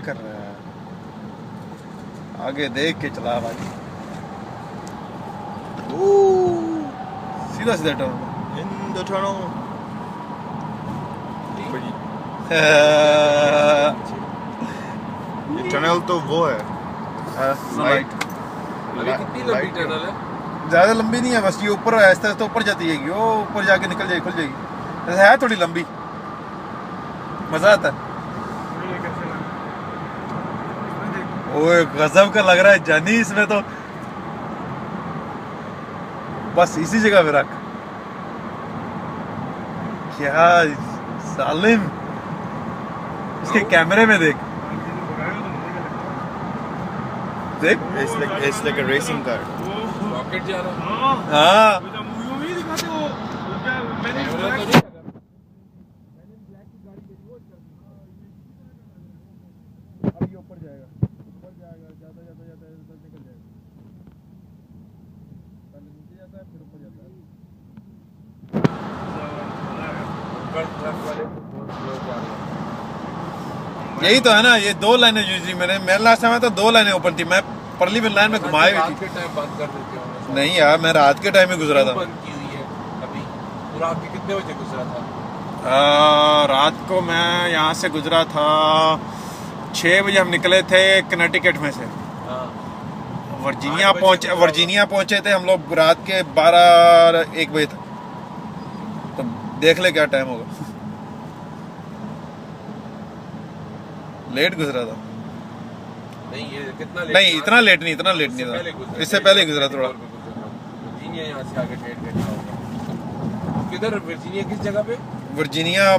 कर रहा है? आगे देख के चला भाई। सीधा सीधा टर्न। In the tunnel. ये टनल तो वो है लाइट अभी कितनी लंबी टनल है? ज्यादा लंबी नहीं है, बस ये ऊपर आहिस्ता आहिस्ता ऊपर जाती है, वो ऊपर जाके निकल जाएगी, खुल जाएगी। ऐसा है थोड़ी लंबी, मजा आता है। ओए गजब का लग रहा है जानी, इसमें तो बस इसी जगह पे रख। क्या सालिम, इसके कैमरे में देख देख। It's like a racing car. Rocket जा रहा है। हाँ कैमरा तो नहीं लगा। अब ये ऊपर जाएगा, जाता जाता जाता निकल जाएगा। पहले नीचे जाता है, फिर ऊपर जाता है। ऊपर ट्रक वाले बहुत स्लो जा रहे हैं। यही तो है ना, ये दो लाइनें यूजली मेरे लास्ट टाइम में तो दो लाइनें ओपन थी, मैं परली में लाइन में घुमाई हुई रात थी। के टाइम बंद कर देते हो। नहीं यार, मैं रात के टाइम में गुजरा था। बंद की हुई है अभी। पूरा आपके कितने बजे गुजरा था? रात को मैं यहाँ से गुजरा था 6 बजे। हम निकले थे कनेटिकट में से, हाँ। वर्जीनिया पहुंचे थे हम लोग रात के 12-1 बजे तक। तो देख ले क्या टाइम होगा। लेट गुजरा था। नहीं ये कितना लेट? नहीं इतना लेट नहीं था, इससे पहले गुजरा थोड़ा। वर्जीनिया यहाँ से आगे 1.5 घंटा होगा। किधर वर्जीनिया किस जगह पे? वर्जीनिया